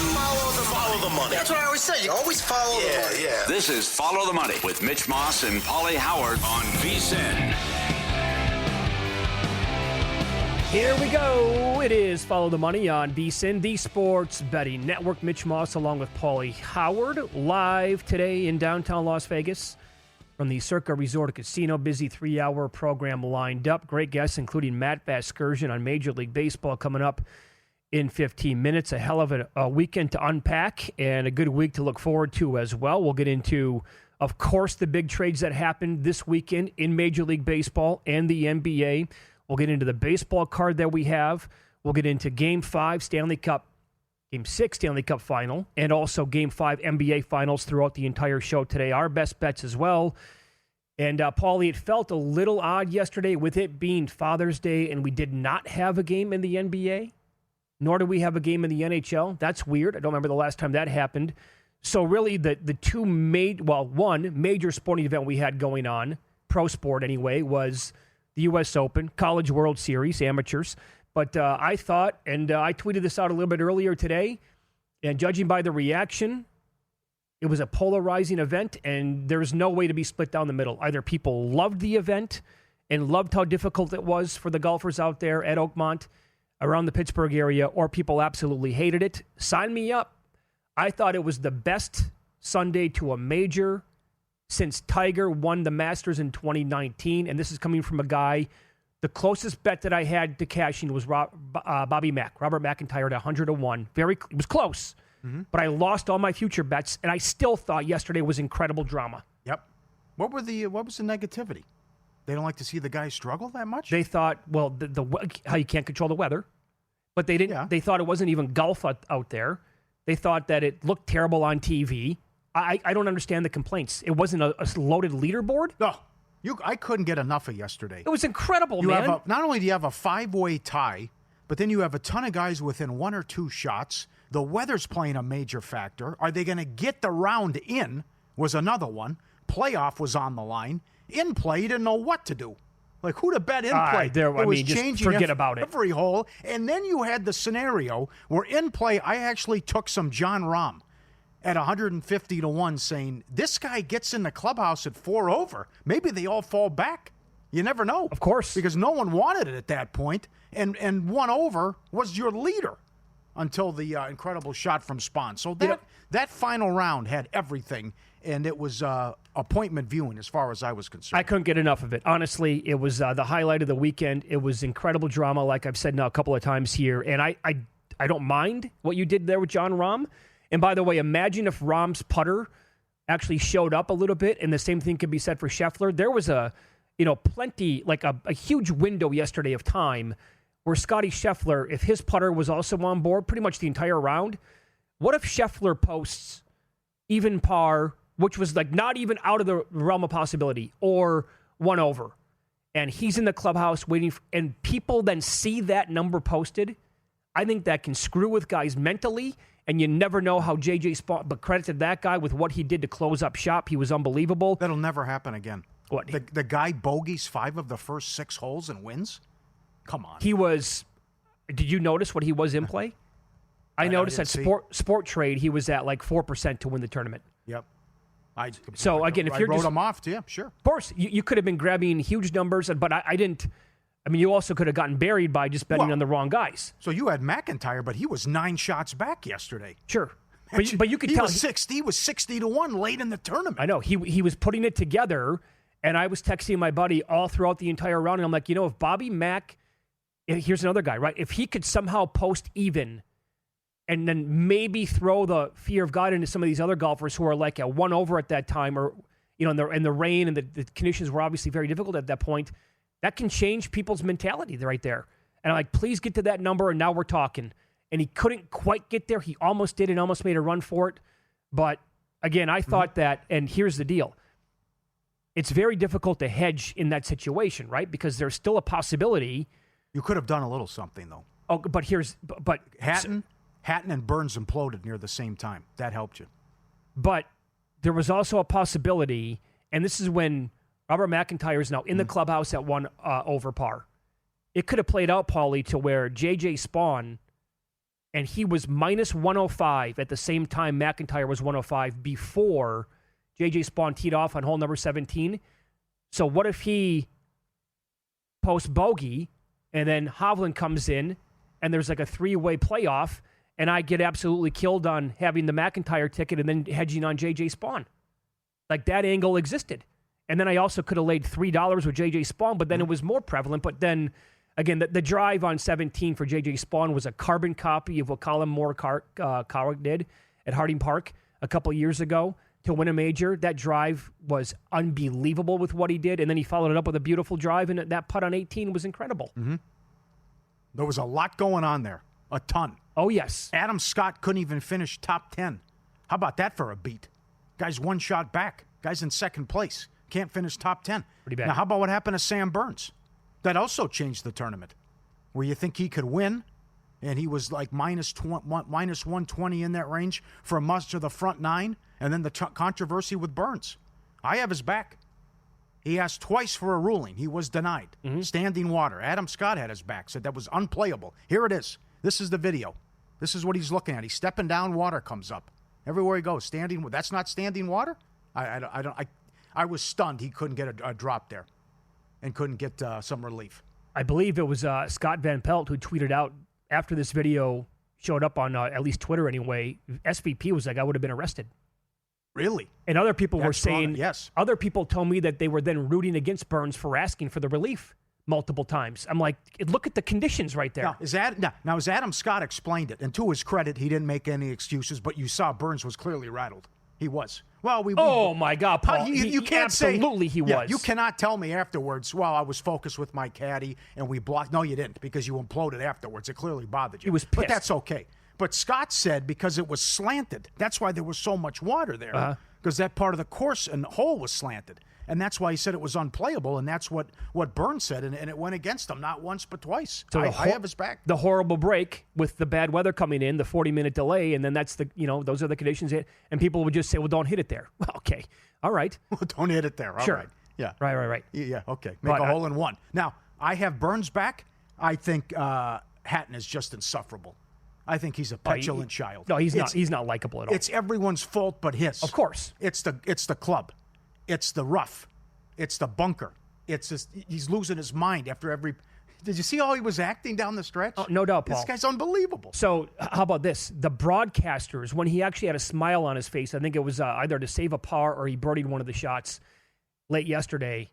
Follow the money. That's what I always say. You always follow the money. Yeah. This is Follow the Money with Mitch Moss and Paulie Howard on VSiN. Here we go. It is Follow the Money on VSiN, the Sports Betting Network. Mitch Moss along with Paulie Howard, live today in downtown Las Vegas from the Circa Resort Casino. Busy 3-hour program lined up. Great guests, including Matt Vasgersian on Major League Baseball coming up in 15 minutes. A hell of a weekend to unpack and a good week to look forward to as well. We'll get into, of course, the big trades that happened this weekend in Major League Baseball and the NBA. We'll get into the baseball card that we have. We'll get into Game 5 Stanley Cup, Game 6 Stanley Cup Final, and also Game 5 NBA Finals throughout the entire show today. Our best bets as well. And, Paulie, it felt a little odd yesterday with it being Father's Day and we did not have a game in the NBA, nor do we have a game in the NHL. That's weird. I don't remember the last time that happened. So really the two one major sporting event we had going on, pro sport anyway, was the U.S. Open, College World Series, amateurs. But I thought, and I tweeted this out a little bit earlier today, and judging by the reaction, it was a polarizing event, and there's no way to be split down the middle. Either people loved the event and loved how difficult it was for the golfers out there at Oakmont, around the Pittsburgh area, or people absolutely hated it. Sign me up. I thought it was the best Sunday to a major since Tiger won the Masters in 2019, and this is coming from a guy, the closest bet that I had to cashing was Bobby Mack, Robert McIntyre at 100-1. It was close, but I lost all my future bets, and I still thought yesterday was incredible drama. Yep. What was the negativity? They don't like to see the guy struggle that much? They thought, well, how you can't control the weather, but they didn't. Yeah. They thought it wasn't even golf out there. They thought that it looked terrible on TV. I don't understand the complaints. It wasn't a loaded leaderboard. No, I couldn't get enough of yesterday. It was incredible, man. Not only do you have a 5-way tie, but then you have a ton of guys within 1 or 2 shots. The weather's playing a major factor. Are they going to get the round in was another one. Playoff was on the line. In play, you didn't know what to do. Like, who to bet in play? Just forget about it. Every hole. And then you had the scenario where in play, I actually took some John Rahm at 150-1 saying, this guy gets in the clubhouse at 4 over. Maybe they all fall back. You never know. Of course. Because no one wanted it at that point, and 1 over was your leader until the incredible shot from Spahn. So that final round had everything, and it was appointment viewing as far as I was concerned. I couldn't get enough of it. Honestly, it was the highlight of the weekend. It was incredible drama, like I've said now a couple of times here, and I don't mind what you did there with John Rahm. And by the way, imagine if Rahm's putter actually showed up a little bit, and the same thing could be said for Scheffler. There was a huge window yesterday of time where Scotty Scheffler, if his putter was also on board pretty much the entire round, what if Scheffler posts even par, which was like not even out of the realm of possibility, or 1 over, and he's in the clubhouse waiting, and people then see that number posted? I think that can screw with guys mentally. And you never know how J.J. Spahn, but credit to that guy with what he did to close up shop. He was unbelievable. That'll never happen again. What? The guy bogeys 5 of the first 6 holes and wins? Come on. Did you notice what he was in play? I noticed at Sport Trade, he was at like 4% to win the tournament. Yep. If you're wrote him off, yeah, sure. Of course, you could have been grabbing huge numbers, but I didn't. I mean, you also could have gotten buried by just betting on the wrong guys. So you had McIntyre, but he was 9 shots back yesterday. Sure. But you could tell. He was 60-1 late in the tournament. I know. He was putting it together, and I was texting my buddy all throughout the entire round, and I'm like, if Bobby Mack, here's another guy, right? If he could somehow post even and then maybe throw the fear of God into some of these other golfers who are like at 1 over at that time, or, in the rain, and the conditions were obviously very difficult at that point, that can change people's mentality right there. And I'm like, please get to that number, and now we're talking. And he couldn't quite get there. He almost did and almost made a run for it. But, again, I thought that, and here's the deal. It's very difficult to hedge in that situation, right? Because there's still a possibility. You could have done a little something, though. Oh, but Hatton and Burns imploded near the same time. That helped you. But there was also a possibility, and this is when Robert McIntyre is now in the clubhouse at 1 over par. It could have played out, Paulie, to where J.J. Spahn and he was minus 105 at the same time McIntyre was 105 before J.J. Spawn teed off on hole number 17. So what if he posts bogey, and then Hovland comes in, and there's like a three-way playoff, and I get absolutely killed on having the McIntyre ticket and then hedging on J.J. Spawn. Like, that angle existed. And then I also could have laid $3 with J.J. Spawn, but then it was more prevalent. But then, again, the drive on 17 for J.J. Spawn was a carbon copy of what Colin Morikawa did at Harding Park a couple years ago to win a major. That drive was unbelievable with what he did, and then he followed it up with a beautiful drive, and that putt on 18 was incredible. Mm-hmm. There was a lot going on there, a ton. Oh, yes. Adam Scott couldn't even finish top 10. How about that for a beat? Guy's one shot back. Guy's in second place. Can't finish top 10. Pretty bad. Now, how about what happened to Sam Burns? That also changed the tournament, where you think he could win, and he was like minus 120 in that range for much of the front nine, and then the controversy with Burns. I have his back. He asked twice for a ruling. He was denied. Standing water. Adam Scott had his back, said that was unplayable. Here it is. This is the video. This is what he's looking at. He's stepping down, water comes up. Everywhere he goes, standing. That's not standing water? I was stunned he couldn't get a drop there and couldn't get some relief. I believe it was Scott Van Pelt who tweeted out after this video showed up on at least Twitter anyway. SVP was like, I would have been arrested. Really? And other people were saying, yes. Other people told me that they were then rooting against Burns for asking for the relief multiple times. I'm like, look at the conditions right there. Now, as Adam Scott explained it, and to his credit, he didn't make any excuses, but you saw Burns was clearly rattled. He was. Well, oh my God, Paul! You can't absolutely say, he was. You cannot tell me afterwards. Well, I was focused with my caddy and we blocked. No, you didn't, because you imploded afterwards. It clearly bothered you. He was pissed. But that's okay. But Scott said because it was slanted, that's why there was so much water there, because that part of the course and hole was slanted, and that's why he said it was unplayable, and that's what Burns said, and it went against him not once but twice. So I have his back. The horrible break with the bad weather coming in, the 40-minute delay, and then that's those are the conditions. And people would just say, well, don't hit it there. Well, okay, all right. Well, don't hit it there. All sure. right. Yeah. Right. Yeah. Okay. Make a hole in one. Now I have Burns back. I think Hatton is just insufferable. I think he's a petulant child. No, he's not. He's not likable at all. It's everyone's fault but his. Of course. It's the club. It's the rough. It's the bunker. It's just, he's losing his mind after every. Did you see how he was acting down the stretch? Oh, no doubt, Paul. This guy's unbelievable. So how about this? The broadcasters, when he actually had a smile on his face, I think it was either to save a par or he birdied one of the shots late yesterday.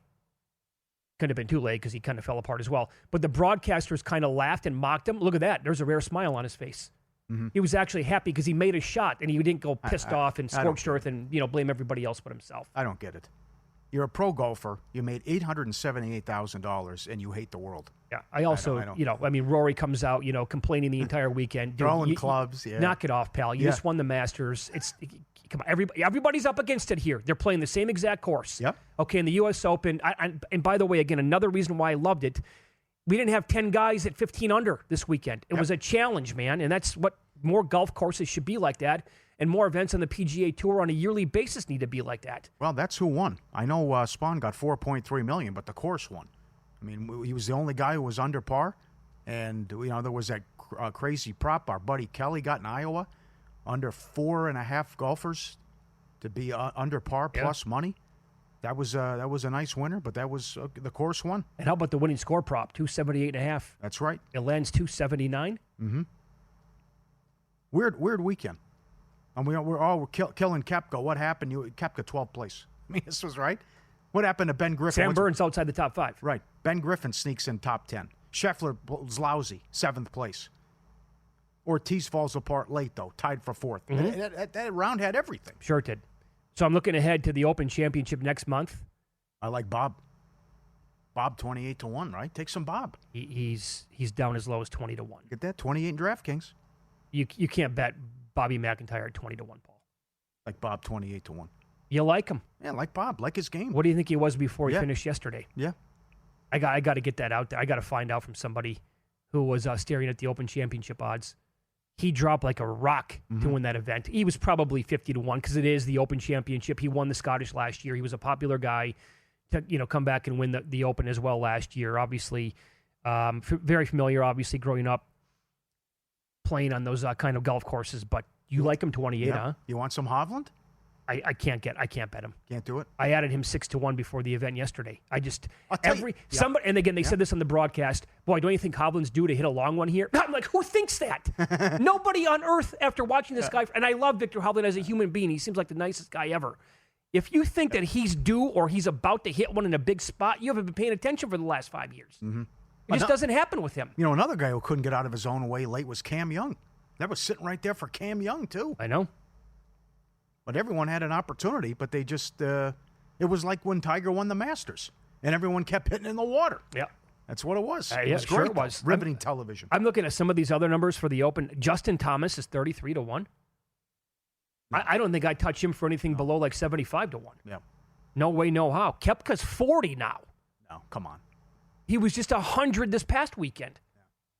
Could have been too late because he kind of fell apart as well. But the broadcasters kind of laughed and mocked him. Look at that. There's a rare smile on his face. Mm-hmm. He was actually happy because he made a shot and he didn't go pissed off and scorched earth and blame everybody else but himself. I don't get it. You're a pro golfer. You made $878,000 and you hate the world. Yeah, I also, Rory comes out, complaining the entire weekend. Throwing clubs. Yeah. Knock it off, pal. You just won the Masters. Come on, everybody's up against it here. They're playing the same exact course. Yep. Okay, in the U.S. Open, and by the way, again, another reason why I loved it, we didn't have 10 guys at 15 under this weekend. It was a challenge, man, and that's what more golf courses should be like that, and more events on the PGA Tour on a yearly basis need to be like that. Well, that's who won. I know Spawn got $4.3 million, but the course won. I mean, he was the only guy who was under par, and there was that crazy prop our buddy Kelly got in Iowa, under 4.5 golfers to be under par plus money. That was a nice winner, but that was the course won. And how about the winning score prop, 278.5? That's right. It lands 279. Mm-hmm. Weird weekend. And we're all killing Koepka. What happened? Koepka 12th place. I mean, this was right. What happened to Ben Griffin? Sam Burns outside the top 5. Right. Ben Griffin sneaks in top 10. Scheffler was lousy, 7th place. Ortiz falls apart late, though, tied for 4th. Mm-hmm. That round had everything. Sure it did. So I'm looking ahead to the Open Championship next month. I like Bob. Bob 28-1, right? Take some Bob. He's down as low as 20-1. Get that 28 in DraftKings. You can't bet Bobby McIntyre at 20-1, Paul. Like Bob 28-1. You like him? Yeah, like Bob. Like his game. What do you think he was before he finished yesterday? Yeah. I got to get that out there. I got to find out from somebody who was staring at the Open Championship odds. He dropped like a rock to win that event. He was probably 50-1 because it is the Open Championship. He won the Scottish last year. He was a popular guy to come back and win the Open as well last year. Obviously, very familiar, obviously, growing up playing on those kind of golf courses. But you like him 28, huh? You want some Hovland? I can't bet him. Can't do it. I added him 6-1 before the event yesterday. Somebody, and again they said this on the broadcast. Boy, don't you think Hovland's due to hit a long one here? I'm like, who thinks that? Nobody on earth after watching this guy. And I love Victor Hovland as a human being. He seems like the nicest guy ever. If you think that he's due or he's about to hit one in a big spot, you haven't been paying attention for the last 5 years. Mm-hmm. It just doesn't happen with him. Another guy who couldn't get out of his own way late was Cam Young. That was sitting right there for Cam Young too. I know. But everyone had an opportunity, but they just, it was like when Tiger won the Masters, and everyone kept hitting in the water. Yeah. That's what it was. It was great. Sure it was. Riveting television. I'm looking at some of these other numbers for the Open. Justin Thomas is 33-1. No. I don't think I'd touch him for anything below like 75-1. Yeah. No way, no how. Koepka's 40 now. No, come on. He was just 100 this past weekend,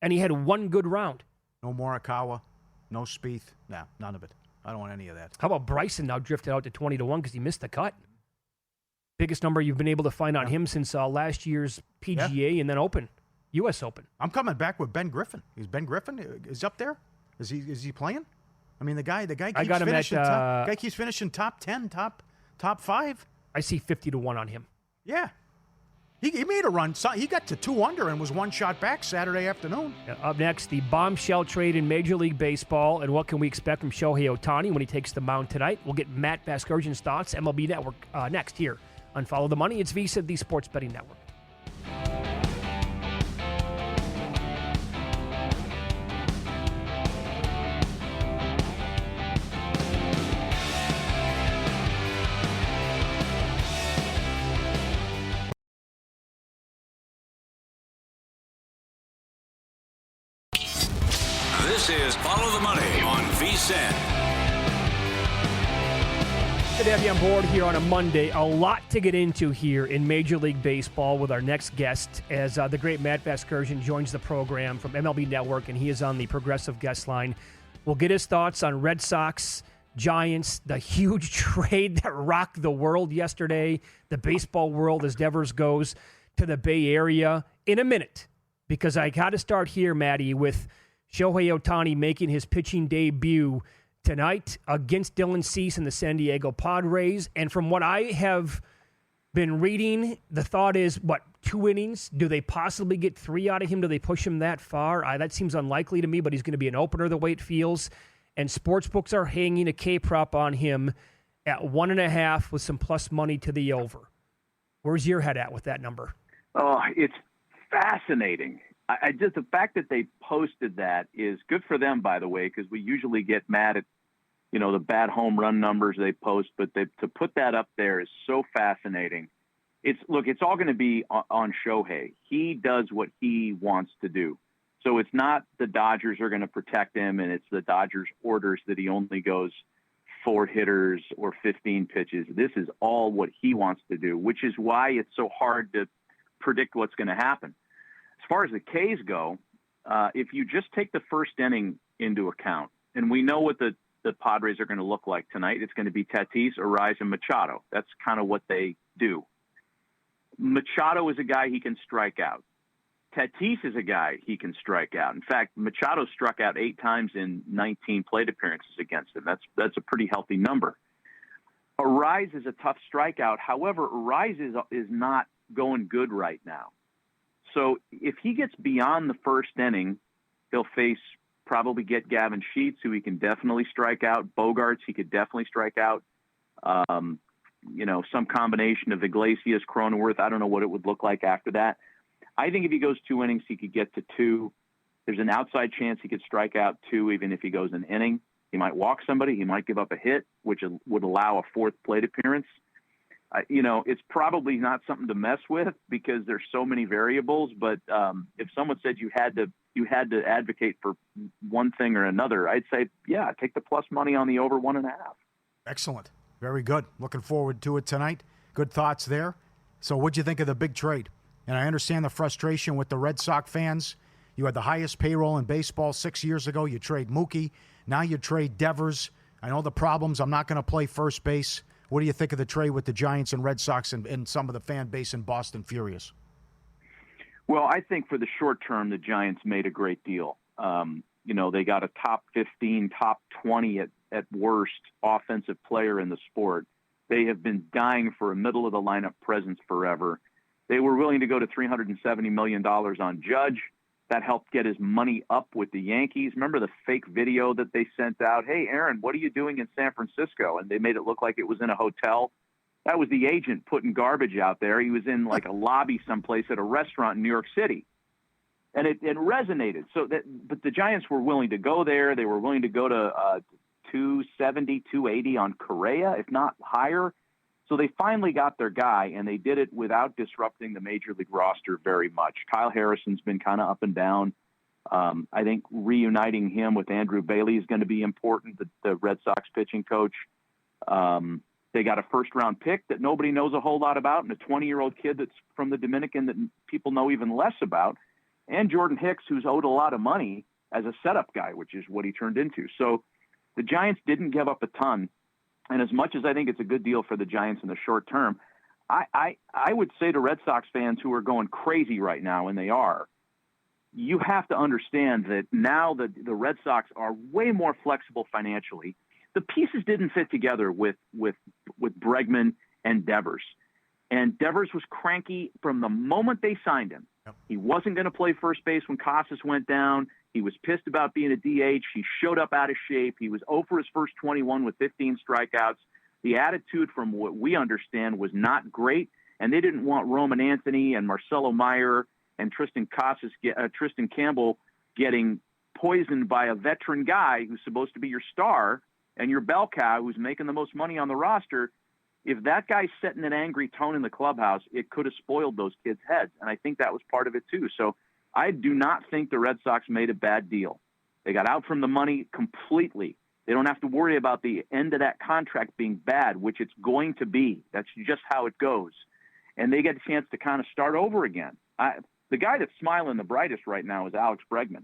and he had one good round. No Morikawa, no Spieth. No, none of it. I don't want any of that. How about Bryson now drifted out to 20-1 because he missed the cut? Biggest number you've been able to find on him since last year's PGA and then Open, U.S. Open. I'm coming back with Ben Griffin. Is Ben Griffin is up there? Is he playing? I mean, the guy keeps finishing. Guy keeps finishing top 10, top 5. I see 50-1 on him. Yeah. He made a run. He got to 2 under and was one shot back Saturday afternoon. Up next, the bombshell trade in Major League Baseball, and what can we expect from Shohei Ohtani when he takes the mound tonight? We'll get Matt Vasgersian's thoughts, MLB Network, next here on Follow the Money. It's VSiN, the Sports Betting Network. This is Follow the Money on VSiN. Good to have you on board here on a Monday. A lot to get into here in Major League Baseball with our next guest as the great Matt Vasgersian joins the program from MLB Network, and he is on the Progressive guest line. We'll get his thoughts on Red Sox, Giants, the huge trade that rocked the world yesterday, the baseball world as Devers goes to the Bay Area in a minute, because I got to start here, Matty, with Shohei Ohtani making his pitching debut tonight against Dylan Cease and the San Diego Padres. And from what I have been reading, the thought is, 2 innings? Do they possibly get 3 out of him? Do they push him that far? That seems unlikely to me, but he's going to be an opener the way it feels. And sportsbooks are hanging a K-prop on him at 1.5 with some plus money to the over. Where's your head at with that number? Oh, it's fascinating. I just, the fact that they posted that is good for them, by the way, because we usually get mad at, the bad home run numbers they post, but to put that up there is so fascinating. It's all going to be on Shohei. He does what he wants to do. So it's not the Dodgers are going to protect him, and it's the Dodgers' orders that he only goes 4 hitters or 15 pitches. This is all what he wants to do, which is why it's so hard to predict what's going to happen. As far as the K's go, if you just take the first inning into account, and we know what the Padres are going to look like tonight, it's going to be Tatis, Arraez, and Machado. That's kind of what they do. Machado is a guy he can strike out. Tatis is a guy he can strike out. In fact, Machado struck out 8 times in 19 plate appearances against him. That's a pretty healthy number. Arraez is a tough strikeout. However, Arraez is not going good right now. So if he gets beyond the first inning, he'll probably get Gavin Sheets, who he can definitely strike out. Bogarts, he could definitely strike out. Some combination of Iglesias, Cronenworth. I don't know what it would look like after that. I think if he goes 2 innings, he could get to 2. There's an outside chance he could strike out 2, even if he goes an inning. He might walk somebody. He might give up a hit, which would allow a 4th plate appearance. It's probably not something to mess with because there's so many variables. But if someone said you had to advocate for one thing or another, I'd say, yeah, take the plus money on the over 1.5. Excellent. Very good. Looking forward to it tonight. Good thoughts there. So what'd you think of the big trade? And I understand the frustration with the Red Sox fans. You had the highest payroll in baseball 6 years ago. You trade Mookie. Now you trade Devers. I know the problems. I'm not going to play first base. What do you think of the trade with the Giants and Red Sox and some of the fan base in Boston furious? Well, I think for the short term, the Giants made a great deal. they got a top 15, top 20 at worst offensive player in the sport. They have been dying for a middle-of-the-lineup presence forever. They were willing to go to $370 million on Judge. That helped get his money up with the Yankees. Remember the fake video that they sent out? Hey, Aaron, what are you doing in San Francisco? And they made it look like it was in a hotel. That was the agent putting garbage out there. He was in like a lobby someplace at a restaurant in New York City. And it resonated. But the Giants were willing to go there. They were willing to go to 270, 280 on Correa, if not higher. So they finally got their guy, and they did it without disrupting the Major League roster very much. Kyle Harrison's been kind of up and down. I think reuniting him with Andrew Bailey is going to be important, the Red Sox pitching coach. They got a first-round pick that nobody knows a whole lot about, and a 20-year-old kid that's from the Dominican that people know even less about, and Jordan Hicks, who's owed a lot of money as a setup guy, which is what he turned into. So the Giants didn't give up a ton. And as much as I think it's a good deal for the Giants in the short term, I would say to Red Sox fans who are going crazy right now, and they are, you have to understand that now that the Red Sox are way more flexible financially. The pieces didn't fit together with Bregman and Devers. And Devers was cranky from the moment they signed him. Yep. He wasn't going to play first base when Casas went down. He was pissed about being a DH. He showed up out of shape. He was 0 for his first 21 with 15 strikeouts. The attitude, from what we understand, was not great, and they didn't want Roman Anthony and Marcelo Meyer and Tristan Campbell getting poisoned by a veteran guy who's supposed to be your star and your bell cow who's making the most money on the roster. If that guy's setting an angry tone in the clubhouse, it could have spoiled those kids' heads, and I think that was part of it too. So I do not think the Red Sox made a bad deal. They got out from the money completely. They don't have to worry about the end of that contract being bad, which it's going to be. That's just how it goes. And they get a chance to kind of start over again. The guy that's smiling the brightest right now is Alex Bregman,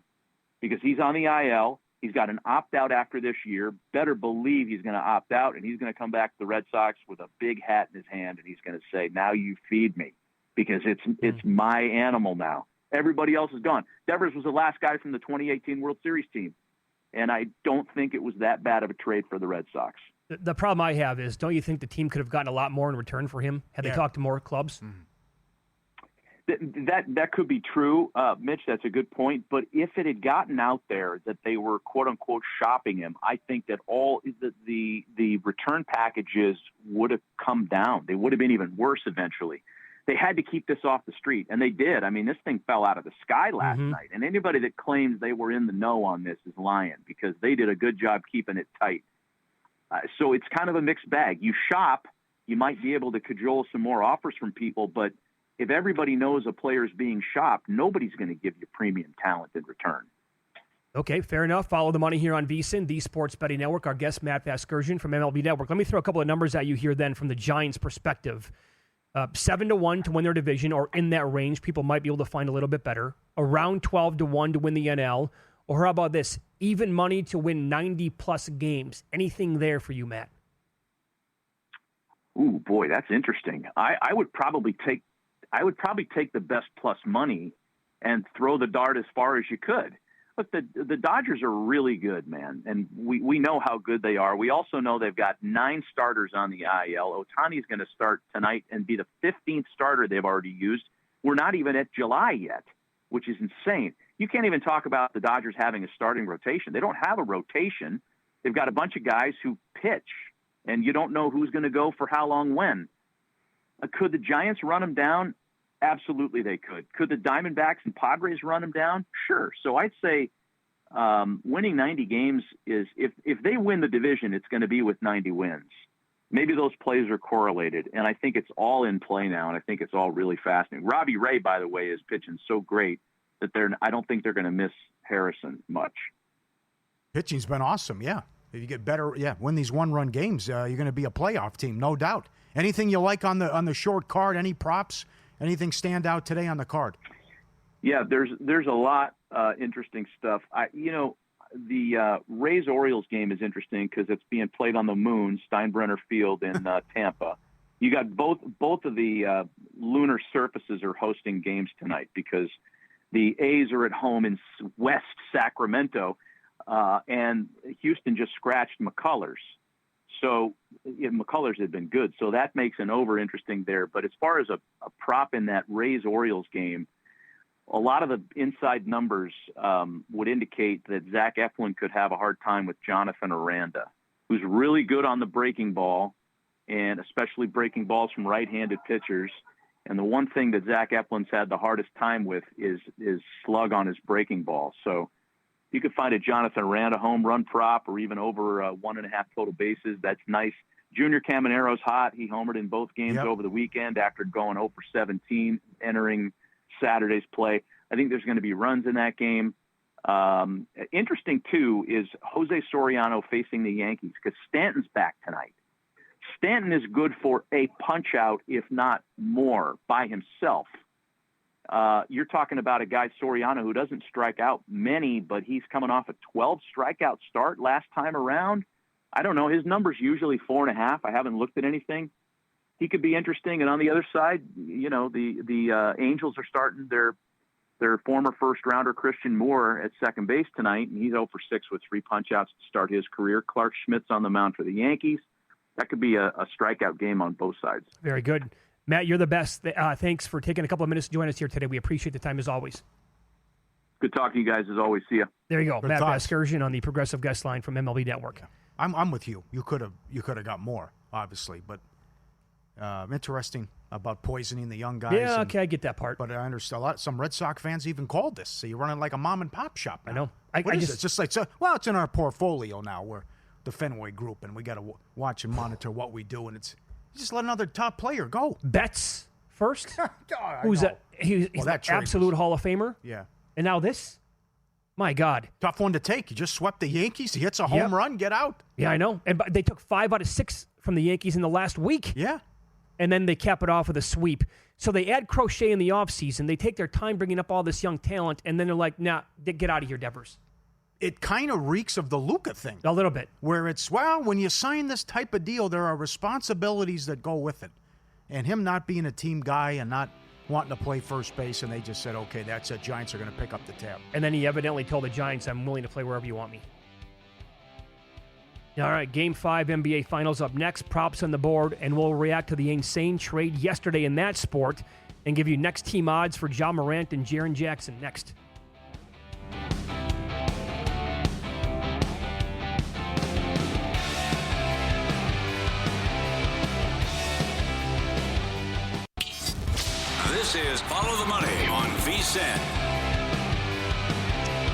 because he's on the IL. He's got an opt-out after this year. Better believe he's going to opt out, and he's going to come back to the Red Sox with a big hat in his hand, and he's going to say, now you feed me, because it's my animal now. Everybody else is gone. Devers was the last guy from the 2018 World Series team, and I don't think it was that bad of a trade for the Red Sox. The problem I have is, don't you think the team could have gotten a lot more in return for him had they talked to more clubs? Mm-hmm. That could be true, Mitch. That's a good point. But if it had gotten out there that they were quote unquote shopping him, I think that all the return packages would have come down. They would have been even worse eventually. They had to keep this off the street, and they did. I mean, this thing fell out of the sky last night, and anybody that claims they were in the know on this is lying, because they did a good job keeping it tight. So it's kind of a mixed bag. You shop, you might be able to cajole some more offers from people, but if everybody knows a player's being shopped, nobody's going to give you premium talent in return. Okay, fair enough. Follow the money here on VSiN, the Sports Betting Network. Our guest, Matt Vasgersian from MLB Network. Let me throw a couple of numbers at you here then from the Giants' perspective. 7-1 to win their division, or in that range. People might be able to find a little bit better. Around 12-1 to win the NL. Or how about this? Even money to win 90-plus games. Anything there for you, Matt? Ooh, boy, that's interesting. I would probably take the best plus money and throw the dart as far as you could. Look, the Dodgers are really good, man, and we know how good they are. We also know they've got 9 starters on the IL. Ohtani's going to start tonight and be the 15th starter they've already used. We're not even at July yet, which is insane. You can't even talk about the Dodgers having a starting rotation. They don't have a rotation. They've got a bunch of guys who pitch, and you don't know who's going to go for how long when. Could the Giants run them down? Absolutely they could. Could the Diamondbacks and Padres run them down? Sure. So I'd say winning 90 games is, if they win the division, it's going to be with 90 wins. Maybe those plays are correlated, and I think it's all in play now, and I think it's all really fascinating. Robbie Ray, by the way, is pitching so great that I don't think they're going to miss Harrison much. Pitching's been awesome, yeah. If you get better, win these one-run games, you're going to be a playoff team, no doubt. Anything you like on the short card? Any props? Anything stand out today on the card? Yeah, there's a lot interesting stuff. The Rays-Orioles game is interesting because it's being played on the moon, Steinbrenner Field in Tampa. You got both of the lunar surfaces are hosting games tonight because the A's are at home in West Sacramento. and Houston just scratched McCullers. So McCullers had been good, so that makes an over interesting there. But as far as a prop in that Rays-Orioles game, a lot of the inside numbers would indicate that Zach Eflin could have a hard time with Jonathan Aranda, who's really good on the breaking ball, and especially breaking balls from right-handed pitchers. And the one thing that Zach Eflin's had the hardest time with is slug on his breaking ball. So you could find a Jonathan Aranda home run prop or even over 1.5 total bases. That's nice. Junior Camanero's hot. He homered in both games over the weekend after going 0 for 17 entering Saturday's play. I think there's going to be runs in that game. Interesting, too, is Jose Soriano facing the Yankees because Stanton's back tonight. Stanton is good for a punch-out, if not more, by himself. You're talking about a guy, Soriano, who doesn't strike out many, but he's coming off a 12 strikeout start last time around. I don't know. His number's usually 4.5. I haven't looked at anything. He could be interesting. And on the other side, the Angels are starting their former first-rounder Christian Moore at second base tonight, and he's 0 for 6 with 3 punch-outs to start his career. Clark Schmidt's on the mound for the Yankees. That could be a strikeout game on both sides. Very good. Matt, you're the best. Thanks for taking a couple of minutes to join us here today. We appreciate the time as always. Good talking to you guys as always. See ya. There you go. Good Matt thoughts. Vasgersian on the Progressive Guest Line from MLB Network. I'm with you. You could have got more, obviously, but interesting about poisoning the young guys. Yeah, okay, I get that part. But I understand some Red Sox fans even called this. So you're running like a mom and pop shop now. I know. What is it? It's just like, it's in our portfolio now. We're the Fenway Group, and we got to watch and monitor what we do, and it's just let another top player go. Betts first. Who's that? He's that an absolute Hall of Famer. Yeah. And now this? My God. Tough one to take. You just swept the Yankees. He hits a home run, get out. Yeah, I know. And they took 5 out of 6 from the Yankees in the last week. Yeah. And then they cap it off with a sweep. So they add Crochet in the offseason. They take their time bringing up all this young talent, and then they're like, nah, get out of here, Devers. It kind of reeks of the Luka thing. A little bit. Where it's, when you sign this type of deal, there are responsibilities that go with it. And him not being a team guy and not wanting to play first base, and they just said, okay, that's it. Giants are going to pick up the tab. And then he evidently told the Giants, I'm willing to play wherever you want me. All right, Game 5 NBA Finals up next. Props on the board, and we'll react to the insane trade yesterday in that sport and give you next team odds for Ja Morant and Jaren Jackson next. This is Follow the Money on VSiN.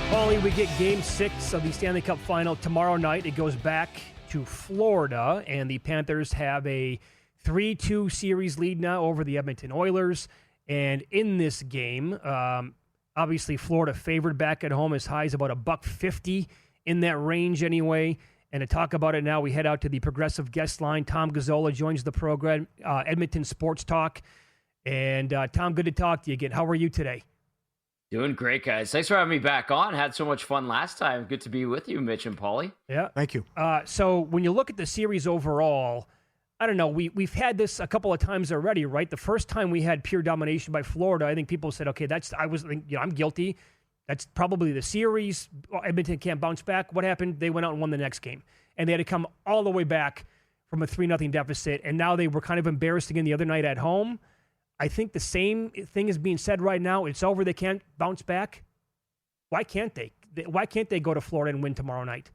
Paulie, we get Game 6 of the Stanley Cup Final tomorrow night. It goes back to Florida, and the Panthers have a 3-2 series lead now over the Edmonton Oilers. And in this game, obviously Florida favored back at home as high as about $1.50 in that range anyway. And to talk about it now, we head out to the Progressive Guest Line. Tom Gazzola joins the program, Edmonton Sports Talk. And Tom, good to talk to you again. How are you today? Doing great, guys. Thanks for having me back on. Had so much fun last time. Good to be with you, Mitch and Paulie. Yeah. Thank you. So when you look at the series overall, I don't know, we've had this a couple of times already, right? The first time we had pure domination by Florida, I think people said, okay, I'm guilty. That's probably the series. Edmonton can't bounce back. What happened? They went out and won the next game. And they had to come all the way back from a 3-0 deficit. And now they were kind of embarrassed again the other night at home. I think the same thing is being said right now. It's over. They can't bounce back. Why can't they? Why can't they go to Florida and win tomorrow night?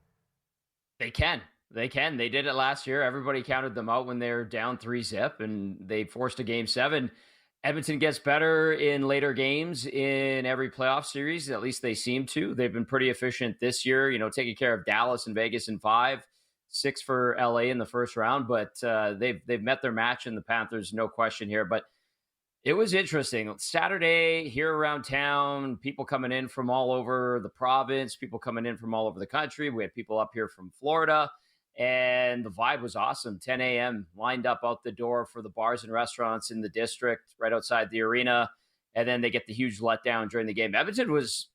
They can. They can. They did it last year. Everybody counted them out when they were down 3-0, and they forced a Game 7. Edmonton gets better in later games in every playoff series. At least they seem to. They've been pretty efficient this year, taking care of Dallas and Vegas in 5, 6 for LA in the first round. But they've met their match in the Panthers, no question here. But it was interesting. Saturday here around town, people coming in from all over the province, people coming in from all over the country. We had people up here from Florida, and the vibe was awesome. 10 a.m. lined up out the door for the bars and restaurants in the district right outside the arena, and then they get the huge letdown during the game. Edmonton was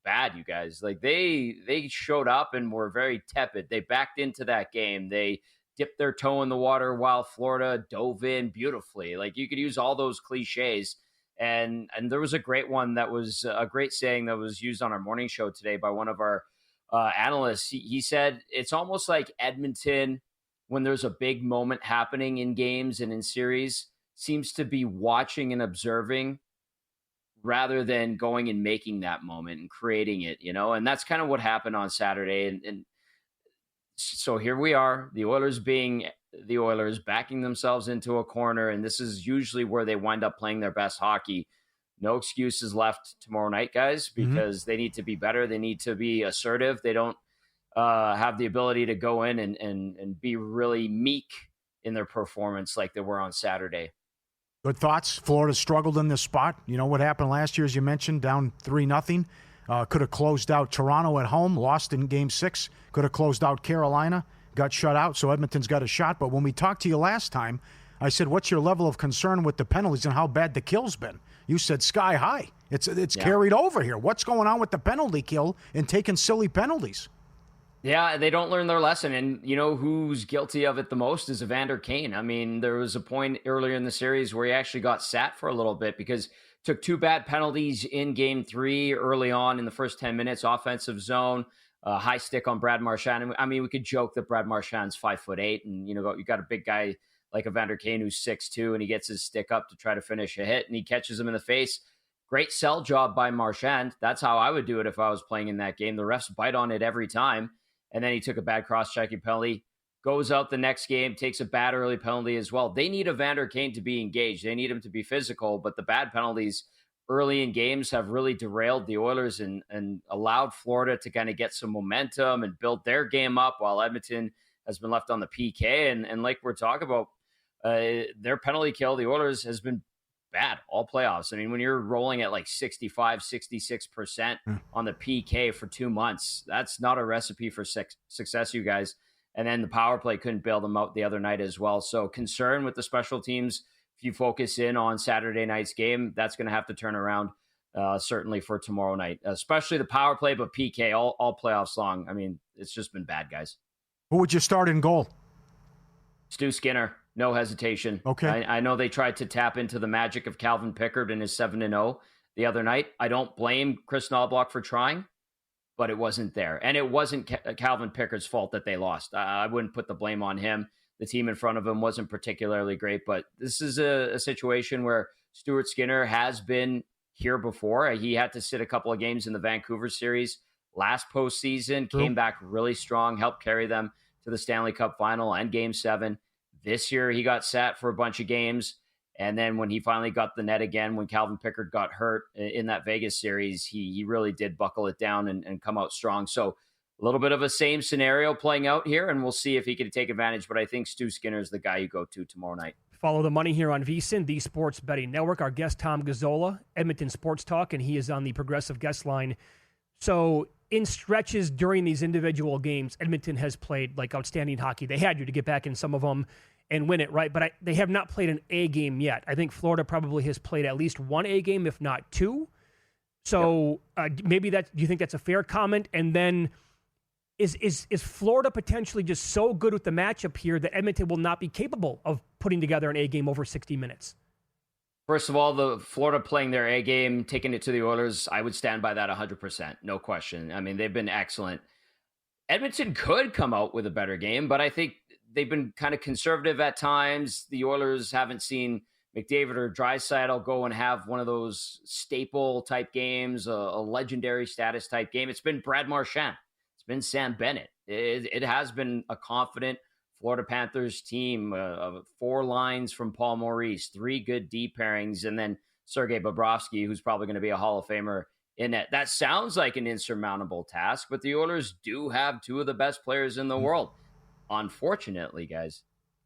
bad, you guys. Like they showed up and were very tepid. They backed into that game. They dipped their toe in the water while Florida dove in beautifully. Like, you could use all those cliches. And there was a great one that was a great saying that was used on our morning show today by one of our analyst. He said it's almost like Edmonton, when there's a big moment happening in games and in series, seems to be watching and observing rather than going and making that moment and creating it, and that's kind of what happened on Saturday. And so here we are, the Oilers being the Oilers, backing themselves into a corner, and this is usually where they wind up playing their best hockey. No excuses left tomorrow night, guys, because they need to be better. They need to be assertive. They don't have the ability to go in and be really meek in their performance like they were on Saturday. Good thoughts? Florida struggled in this spot. You know what happened last year, as you mentioned, down 3-0. Could have closed out Toronto at home, lost in Game 6. Could have closed out Carolina, got shut out, so Edmonton's got a shot. But when we talked to you last time, I said, what's your level of concern with the penalties and how bad the kill's been? You said sky high. It's carried over here. What's going on with the penalty kill and taking silly penalties? Yeah, they don't learn their lesson. And you know who's guilty of it the most is Evander Kane. I mean, there was a point earlier in the series where he actually got sat for a little bit because took 2 bad penalties in Game 3 early on in the first 10 minutes, offensive zone, high stick on Brad Marchand. I mean, we could joke that Brad Marchand's 5'8", and you got a big guy like Evander Kane who's 6'2", and he gets his stick up to try to finish a hit, and he catches him in the face. Great sell job by Marchand. That's how I would do it if I was playing in that game. The refs bite on it every time. And then he took a bad cross-checking penalty, goes out the next game, takes a bad early penalty as well. They need Evander Kane to be engaged. They need him to be physical, but the bad penalties early in games have really derailed the Oilers and allowed Florida to kind of get some momentum and build their game up while Edmonton has been left on the PK. And like we're talking about, their penalty kill, the Oilers, has been bad all playoffs. I mean, when you're rolling at like 65, 66% on the PK for 2 months, that's not a recipe for success, you guys. And then the power play couldn't bail them out the other night as well. So concern with the special teams. If you focus in on Saturday night's game, that's going to have to turn around certainly for tomorrow night, especially the power play, but PK all playoffs long. I mean, it's just been bad, guys. Who would you start in goal? Stu Skinner. No hesitation. Okay. I know they tried to tap into the magic of Calvin Pickard in his 7-0 the other night. I don't blame Chris Knoblauch for trying, but it wasn't there. And it wasn't Calvin Pickard's fault that they lost. I wouldn't put the blame on him. The team in front of him wasn't particularly great, but this is a situation where Stuart Skinner has been here before. He had to sit a couple of games in the Vancouver series last postseason, came back really strong, helped carry them to the Stanley Cup final and Game 7. This year, he got sat for a bunch of games. And then when he finally got the net again, when Calvin Pickard got hurt in that Vegas series, he really did buckle it down and come out strong. So a little bit of a same scenario playing out here, and we'll see if he can take advantage. But I think Stu Skinner is the guy you go to tomorrow night. Follow the money here on VSiN, the Sports Betting Network. Our guest, Tom Gazzola, Edmonton Sports Talk, and he is on the Progressive guest line. So in stretches during these individual games, Edmonton has played like outstanding hockey. They had to get back in some of them and win it, right? But they have not played an A game yet. I think Florida probably has played at least one A game, if not 2. So maybe do you think that's a fair comment? And then is Florida potentially just so good with the matchup here that Edmonton will not be capable of putting together an A game over 60 minutes? First of all, the Florida playing their A game, taking it to the Oilers, I would stand by that 100%. No question. I mean, they've been excellent. Edmonton could come out with a better game, but I think they've been kind of conservative at times. The Oilers haven't seen McDavid or Draisaitl go and have one of those staple type games, a legendary status type game. It's been Brad Marchand. It's been Sam Bennett. It has been a confident Florida Panthers team of 4 lines from Paul Maurice, 3 good D pairings, and then Sergei Bobrovsky, who's probably going to be a Hall of Famer in net. That sounds like an insurmountable task, but the Oilers do have 2 of the best players in the world. Unfortunately, guys,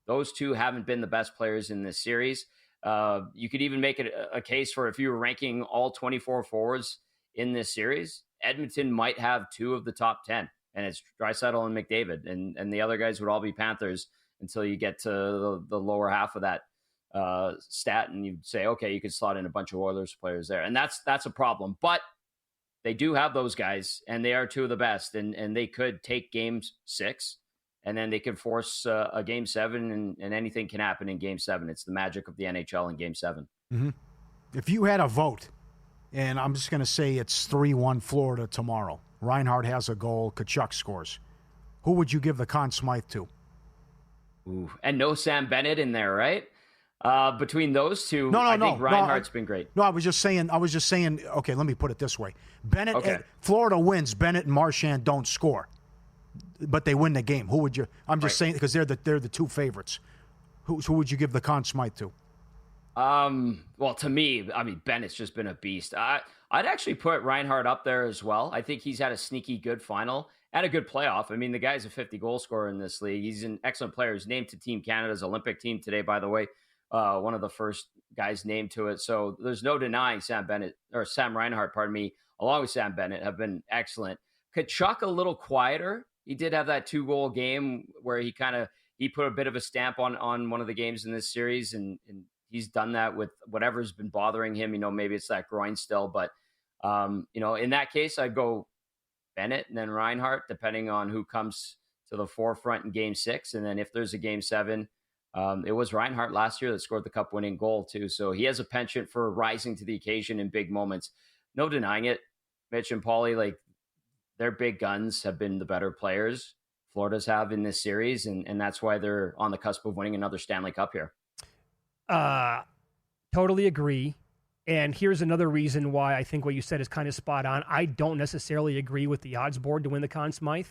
those 2 haven't been the best players in this series. You could even make it a case for if you were ranking all 24 forwards in this series, Edmonton might have 2 of the top 10, and it's Draisaitl and McDavid, and the other guys would all be Panthers until you get to the lower half of that stat, and you'd say, okay, you could slot in a bunch of Oilers players there, and that's a problem. But they do have those guys, and they are 2 of the best, and they could take Game 6. And then they can force a Game 7, and anything can happen in Game 7. It's the magic of the NHL in Game 7. Mm-hmm. If you had a vote, and I'm just going to say it's 3-1 Florida tomorrow, Reinhart has a goal, Tkachuk scores. Who would you give the Conn Smythe to? Ooh, and no Sam Bennett in there, right? Between those two, I think Reinhart's been great. No, I was just saying. Okay, let me put it this way: Bennett, Florida wins. Bennett and Marchand don't score, but they win the game. Who would you? I'm just saying because they're the two favorites. Who would you give the Conn Smythe to? Well, to me, I mean, Bennett's just been a beast. I'd actually put Reinhart up there as well. I think he's had a sneaky good final and a good playoff. I mean, the guy's a 50-goal scorer in this league. He's an excellent player. He's named to Team Canada's Olympic team today, by the way. One of the first guys named to it. So there's no denying Sam Reinhart, along with Sam Bennett, have been excellent. Tkachuk a little quieter. He did have that 2-goal game where he put a bit of a stamp on one of the games in this series, and he's done that with whatever's been bothering him. Maybe it's that groin still, but in that case, I'd go Bennett and then Reinhart, depending on who comes to the forefront in Game 6, and then if there's a Game 7. It was Reinhart last year that scored the cup-winning goal, too. So he has a penchant for rising to the occasion in big moments. No denying it. Mitch and Paulie, their big guns have been the better players. Florida's have in this series, and that's why they're on the cusp of winning another Stanley Cup here. Totally agree. And here's another reason why I think what you said is kind of spot on. I don't necessarily agree with the odds board to win the Conn Smythe.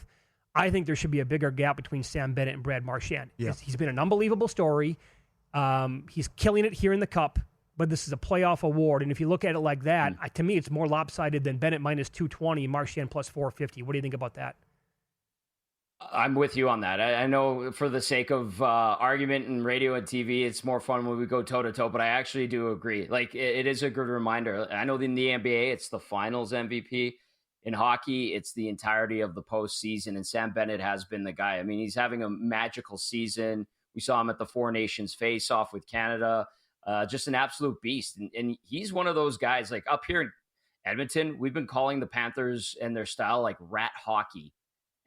I think there should be a bigger gap between Sam Bennett and Brad Marchand. Yeah. He's been an unbelievable story. He's killing it here in the Cup, but this is a playoff award. And if you look at it like that, to me, it's more lopsided than Bennett minus 220, Marchand plus 450. What do you think about that? I'm with you on that. I know for the sake of argument and radio and TV, it's more fun when we go toe-to-toe, but I actually do agree. It is a good reminder. I know in the NBA, it's the finals MVP. In hockey, it's the entirety of the postseason, and Sam Bennett has been the guy. I mean, he's having a magical season. We saw him at the Four Nations face-off with Canada. Just an absolute beast. And he's one of those guys, up here in Edmonton, we've been calling the Panthers and their style rat hockey.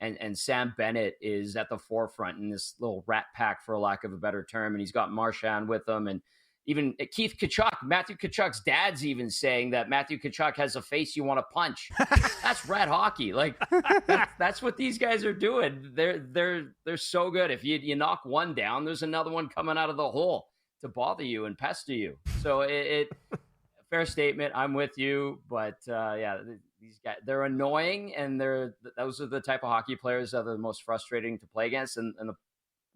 And Sam Bennett is at the forefront in this little rat pack, for a lack of a better term. And he's got Marchand with him. And even Keith Tkachuk, Matthew Tkachuk's dad's even saying that Matthew Tkachuk has a face you want to punch. That's rat hockey. That's what these guys are doing. They're so good. If you knock one down, there's another one coming out of the hole to bother you and pester you. So fair statement. I'm with you, but these guys, they're annoying, and those are the type of hockey players that are the most frustrating to play against. And the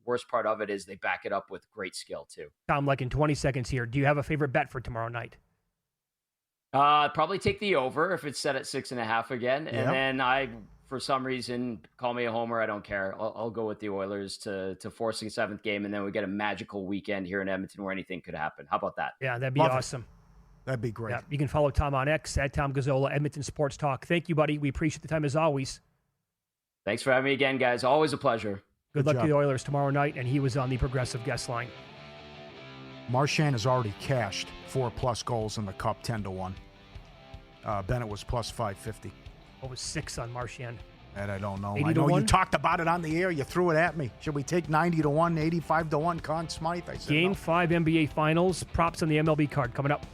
worst part of it is they back it up with great skill too. Tom, in 20 seconds here, do you have a favorite bet for tomorrow night? Probably take the over if it's set at 6.5 again. Yep. And then for some reason, call me a homer. I don't care. I'll go with the Oilers to force a 7th game. And then we get a magical weekend here in Edmonton where anything could happen. How about that? Yeah, that'd be awesome. That'd be great. Yeah, you can follow Tom on X at Tom Gazzola, Edmonton Sports Talk. Thank you, buddy. We appreciate the time as always. Thanks for having me again, guys. Always a pleasure. Good luck to the Oilers tomorrow night, and he was on the Progressive guest line. Marchand has already cashed 4+ goals in the Cup, 10-1. Bennett was plus 550. What was 6 on Marchand? That I don't know. 80 I know 1? You talked about it on the air. You threw it at me. Should we take 90-1, 85-1, Conn Smythe? I said Game 5 NBA Finals. Props on the MLB card coming up.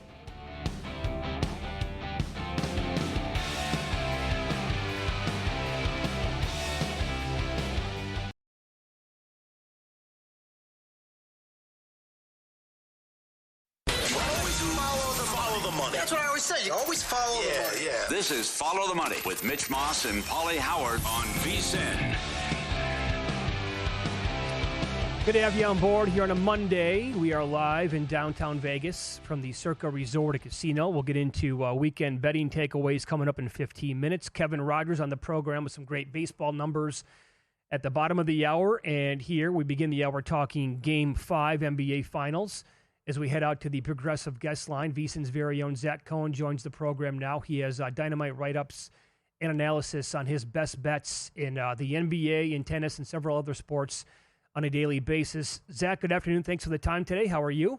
That's what I always say. You always follow the money. Yeah. This is Follow the Money with Mitch Moss and Paulie Howard on VSiN. Good to have you on board here on a Monday. We are live in downtown Vegas from the Circa Resort and Casino. We'll get into weekend betting takeaways coming up in 15 minutes. Kevin Rogers on the program with some great baseball numbers at the bottom of the hour. And here we begin the hour talking Game 5 NBA Finals. As we head out to the Progressive guest line, VSiN's very own Zach Cohen joins the program now. He has dynamite write-ups and analysis on his best bets in the NBA, in tennis, and several other sports on a daily basis. Zach, good afternoon. Thanks for the time today. How are you?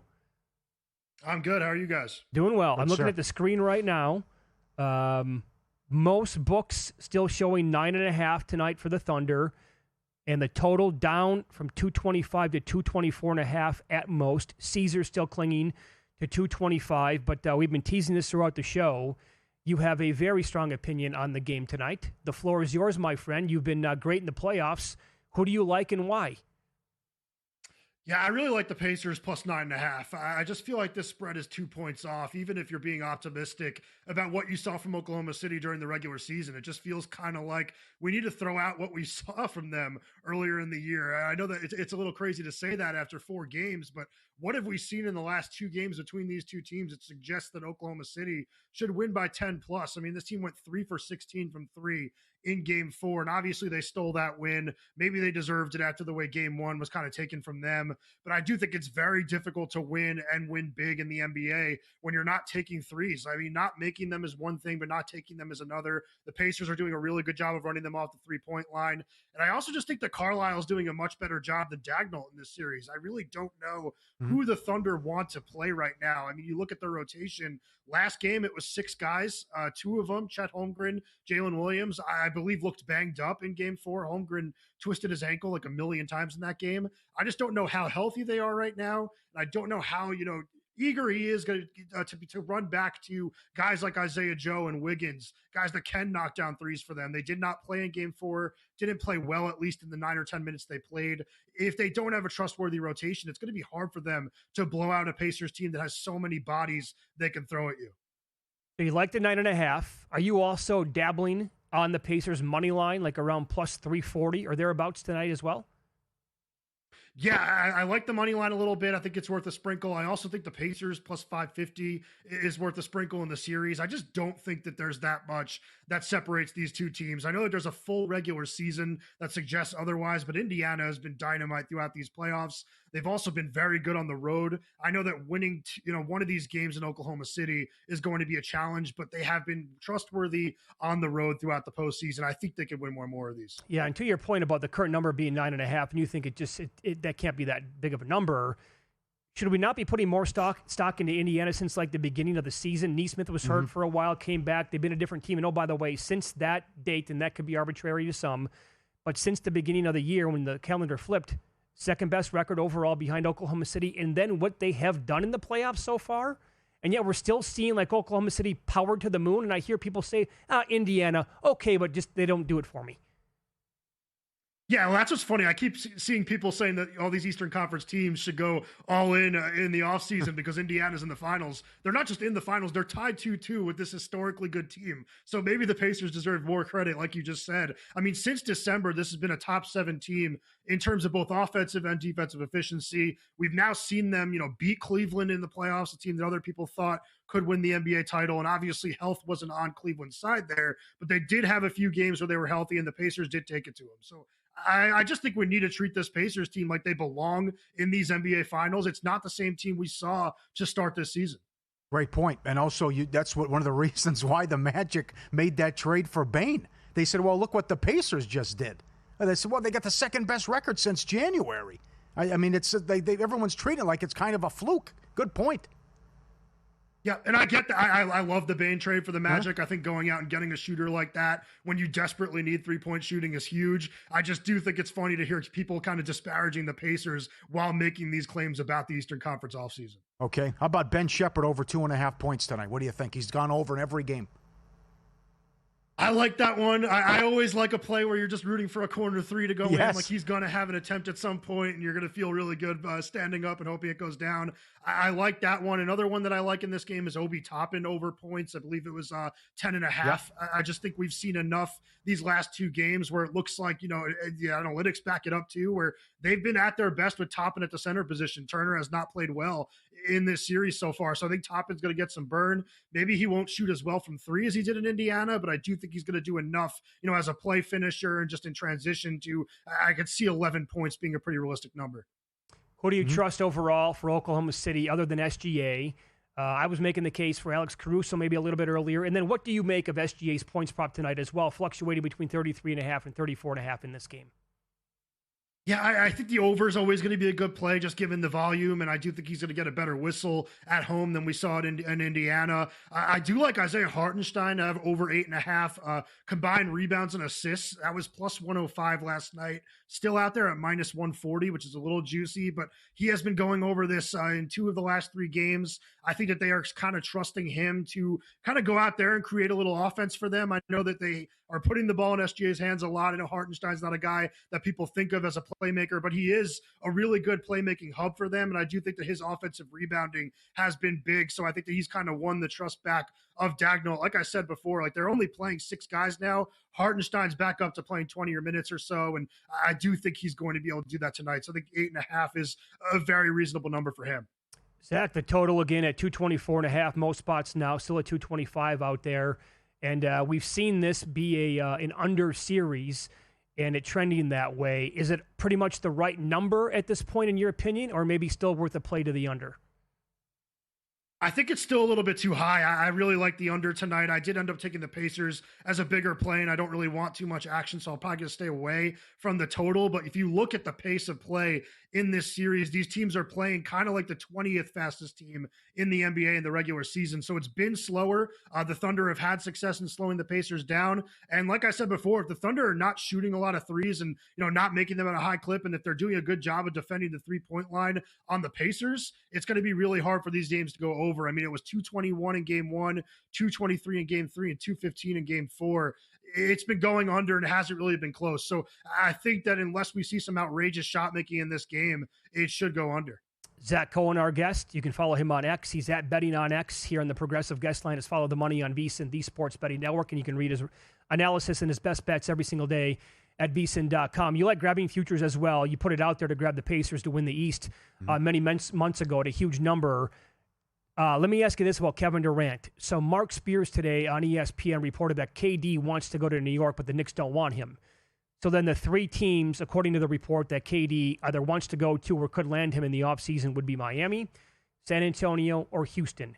I'm good. How are you guys? Doing well. I'm looking at the screen right now. Most books still showing 9.5 tonight for the Thunder. And the total down from 225 to 224.5 at most. Caesar still clinging to 225, but we've been teasing this throughout the show. you have a very strong opinion on the game tonight. The floor is yours, my friend. You've been great in the playoffs. Who do you like and why? Yeah, I really like the Pacers plus 9.5. I just feel like this spread is 2 points off, even if you're being optimistic about what you saw from Oklahoma City during the regular season. It just feels kind of like we need to throw out what we saw from them earlier in the year. I know that it's a little crazy to say that after 4 games, but what have we seen in the last 2 games between these two teams? It suggests that Oklahoma City should win by 10 plus. I mean, this team went 3 for 16 from 3 in game 4, and obviously they stole that win. Maybe they deserved it after the way game 1 was kind of taken from them, but I do think it's very difficult to win and win big in the NBA when you're not taking threes. I mean, not making them is one thing, but not taking them is another. The Pacers are doing a really good job of running them off the 3-point line, and I also just think that Carlisle's doing a much better job than Dagnall in this series. I really don't know who the Thunder want to play right now. I mean, you look at their rotation. Last game, it was 6 guys. 2 of them, Chet Holmgren, Jalen Williams, I believe looked banged up in game 4. Holmgren twisted his ankle like a million times in that game. I just don't know how healthy they are right now. And I don't know how, eager he is going to run back to guys like Isaiah Joe and Wiggins, guys that can knock down threes for them. They did not play in game 4, didn't play well, at least in the 9 or 10 minutes they played. If they don't have a trustworthy rotation, it's going to be hard for them to blow out a Pacers team that has so many bodies they can throw at you. So you like the 9.5. Are you also dabbling on the Pacers money line, like around plus 340 or thereabouts tonight as well? Yeah, I like the money line a little bit. I think it's worth a sprinkle. I also think the Pacers plus 550 is worth a sprinkle in the series. I just don't think that there's that much that separates these two teams. I know that there's a full regular season that suggests otherwise, but Indiana has been dynamite throughout these playoffs. They've also been very good on the road. I know that winning, one of these games in Oklahoma City is going to be a challenge, but they have been trustworthy on the road throughout the postseason. I think they could win more of these. Yeah, and to your point about the current number being 9.5, and you think that can't be that big of a number. Should we not be putting more stock into Indiana since like the beginning of the season? Neesmith was hurt for a while, came back. They've been a different team. And oh, by the way, since that date, and that could be arbitrary to some, but since the beginning of the year when the calendar flipped, second best record overall behind Oklahoma City. And then what they have done in the playoffs so far. And yet we're still seeing like Oklahoma City powered to the moon. And I hear people say, Indiana, okay, but just they don't do it for me. Yeah, well, that's what's funny. I keep seeing people saying that all these Eastern Conference teams should go all in the offseason because Indiana's in the finals. They're not just in the finals. They're tied 2-2 with this historically good team. So maybe the Pacers deserve more credit, like you just said. I mean, since December, this has been a top 7 team in terms of both offensive and defensive efficiency. We've now seen them, beat Cleveland in the playoffs, a team that other people thought could win the NBA title. And obviously health wasn't on Cleveland's side there, but they did have a few games where they were healthy and the Pacers did take it to them. So I just think we need to treat this Pacers team like they belong in these NBA finals. It's not the same team we saw to start this season. Great point. And also, that's one of the reasons why the Magic made that trade for Bane. They said, well, look what the Pacers just did. And they said, well, they got the second best record since January. I mean, it's everyone's treating it like it's kind of a fluke. Good point. Yeah, and I get that. I love the Bane trade for the Magic. I think going out and getting a shooter like that when you desperately need three-point shooting is huge. I just do think it's funny to hear people kind of disparaging the Pacers while making these claims about the Eastern Conference offseason. Okay. How about Ben Shepherd over 2.5 points tonight? What do you think? He's gone over in every game. I like that one. I always like a play where you're just rooting for a corner 3 to go in. Like he's going to have an attempt at some point, and you're going to feel really good standing up and hoping it goes down. I like that one. Another one that I like in this game is Obi Toppin over points. I believe it was 10.5. Yep. I just think we've seen enough these last 2 games where it looks like, the analytics back it up too, where they've been at their best with Toppin at the center position. Turner has not played well in this series so far. So I think Toppin's going to get some burn. Maybe he won't shoot as well from 3 as he did in Indiana, but I do think he's going to do enough, as a play finisher and just in transition to, I could see 11 points being a pretty realistic number. Who do you trust overall for Oklahoma City other than SGA? I was making the case for Alex Caruso maybe a little bit earlier. And then what do you make of SGA's points prop tonight as well, fluctuating between 33.5 and 34.5 in this game? Yeah, I think the over is always going to be a good play, just given the volume, and I do think he's going to get a better whistle at home than we saw it in Indiana. I do like Isaiah Hartenstein to have over 8.5 combined rebounds and assists. That was plus 105 last night. Still out there at minus 140, which is a little juicy, but he has been going over this in 2 of the last 3 games. I think that they are kind of trusting him to kind of go out there and create a little offense for them. I know that they are putting the ball in SGA's hands a lot. I know Hartenstein's not a guy that people think of as a playmaker, but he is a really good playmaking hub for them. And I do think that his offensive rebounding has been big. So I think that he's kind of won the trust back of Dagnall. Like I said before, like they're only playing 6 guys now. Hartenstein's back up to playing 20 minutes or so. And I do think he's going to be able to do that tonight. So I think 8.5 is a very reasonable number for him. Zach, the total again at 224.5, most spots now, still at 225 out there. And we've seen this be an under series and it trending that way. Is it pretty much the right number at this point in your opinion, or maybe still worth a play to the under? I think it's still a little bit too high. I really like the under tonight. I did end up taking the Pacers as a bigger play, and I don't really want too much action, so I'll probably just stay away from the total. But if you look at the pace of play in this series, these teams are playing kind of like the 20th fastest team in the NBA in the regular season. So it's been slower. The Thunder have had success in slowing the Pacers down. And like I said before, if the Thunder are not shooting a lot of threes and not making them at a high clip, and if they're doing a good job of defending the 3-point line on the Pacers, it's going to be really hard for these games to go over. I mean, it was 221 in game 1, 223 in game 3, and 215 in game 4. It's been going under and it hasn't really been close. So I think that unless we see some outrageous shot making in this game, it should go under. Zach Cohen, our guest. You can follow him on X. He's at Betting on X here on the Progressive Guest Line. Is Follow the Money on VSiN, the Sports Betting Network, and you can read his analysis and his best bets every single day at VSiN.com. You like grabbing futures as well. You put it out there to grab the Pacers to win the East many months ago at a huge number. Let me ask you this about Kevin Durant. So Mark Spears today on ESPN reported that KD wants to go to New York, but the Knicks don't want him. So then the 3 teams, according to the report, that KD either wants to go to or could land him in the offseason would be Miami, San Antonio, or Houston.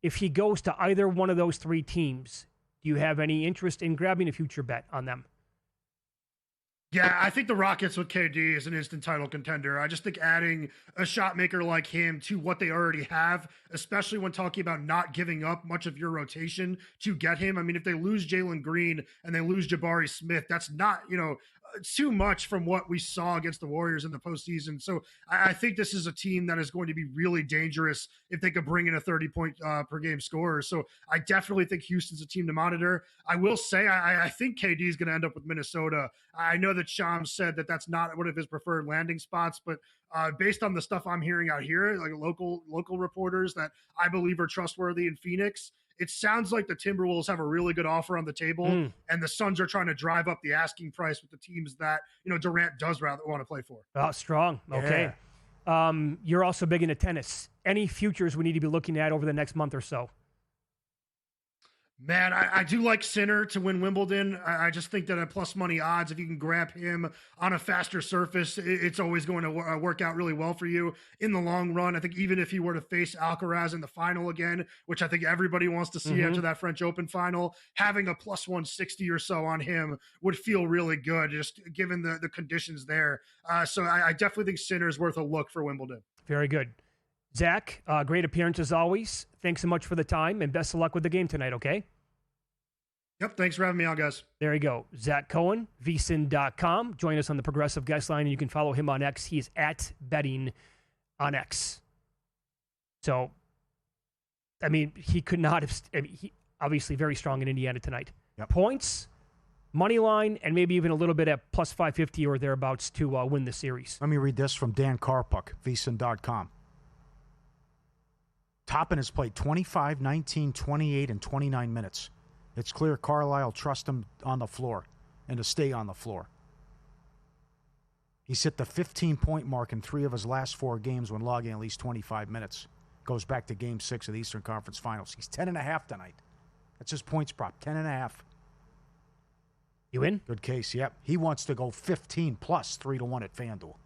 If he goes to either one of those 3 teams, do you have any interest in grabbing a future bet on them? Yeah, I think the Rockets with KD is an instant title contender. I just think adding a shot maker like him to what they already have, especially when talking about not giving up much of your rotation to get him. I mean, if they lose Jalen Green and they lose Jabari Smith, that's not, too much from what we saw against the Warriors in the postseason. So I think this is a team that is going to be really dangerous if they could bring in a 30-point per game scorer. So I definitely think Houston's a team to monitor. I will say I think KD is going to end up with Minnesota. I know that Shams said that that's not one of his preferred landing spots, but based on the stuff I'm hearing out here, like local reporters that I believe are trustworthy in Phoenix, it sounds like the Timberwolves have a really good offer on the table, and the Suns are trying to drive up the asking price with the teams that Durant does rather want to play for. Oh, strong. Okay. Yeah. You're also big into tennis. Any futures we need to be looking at over the next month or so? Man, I do like Sinner to win Wimbledon. I just think that at plus money odds, if you can grab him on a faster surface, it's always going to work out really well for you in the long run. I think even if he were to face Alcaraz in the final again, which I think everybody wants to see after that French Open final, having a plus 160 or so on him would feel really good, just given the conditions there. So I definitely think Sinner is worth a look for Wimbledon. Very good. Zach, great appearance as always. Thanks so much for the time, and best of luck with the game tonight, okay? Yep, thanks for having me on, guys. There you go. Zach Cohen, VSiN.com. Join us on the Progressive Guest Line, and you can follow him on X. He is at Betting on X. So, I mean, he could not have... he obviously very strong in Indiana tonight. Yep. Points, money line, and maybe even a little bit at plus 550 or thereabouts to win the series. Let me read this from Dan Karpuk, VSiN.com. Toppin has played 25, 19, 28, and 29 minutes. It's clear Carlisle trusts him on the floor and to stay on the floor. He's hit the 15-point mark in 3 of his last 4 games when logging at least 25 minutes. Goes back to Game 6 of the Eastern Conference Finals. He's 10.5 tonight. That's his points prop, 10.5. You in? Good case, yep. He wants to go 15 plus 3-1 at FanDuel.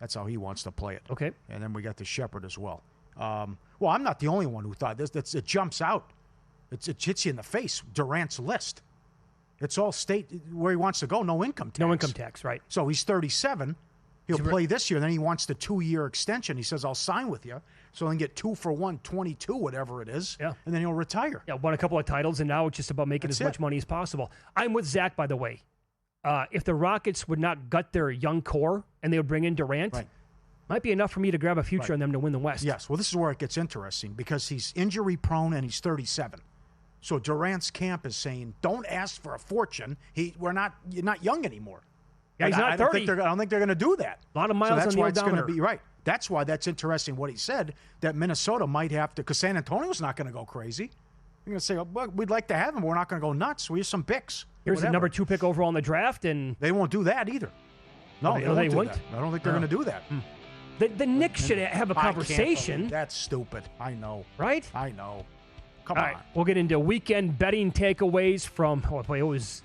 That's how he wants to play it. Okay. And then we got the Shepherd as well. Well, I'm not the only one who thought this. It jumps out. It hits you in the face. Durant's list. It's all state where he wants to go. No income tax. No income tax, right. So he's 37. He'll play this year. Then he wants the 2-year extension. He says, I'll sign with you. So then get 2 for 1, 22, whatever it is. Yeah. And then he'll retire. Yeah, won a couple of titles, and now it's just about making as much money as possible. I'm with Zach, by the way. If the Rockets would not gut their young core and they would bring in Durant, might be enough for me to grab a future on them to win the West. Yes. Well, this is where it gets interesting because he's injury prone and he's 37. So Durant's camp is saying, don't ask for a fortune. You're not young anymore. Yeah, he's not 30. I don't think they're going to do that. A lot of miles that's on the why it's going to odometer. be right. That's why that's interesting what he said, that Minnesota might have to, because San Antonio's not going to go crazy. They're going to say, well, we'd like to have him, but we're not going to go nuts. We have some picks. Here's the number 2 pick overall in the draft, and they won't do that either. No, they won't. I don't think they're going to do that. The Knicks should have a conversation. That's stupid. I know. Right? I know. Come All on. right, we'll get into weekend betting takeaways from, it was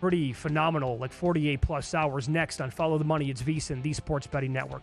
pretty phenomenal, like 48-plus hours next on Follow the Money. It's VSiN, the Sports Betting Network.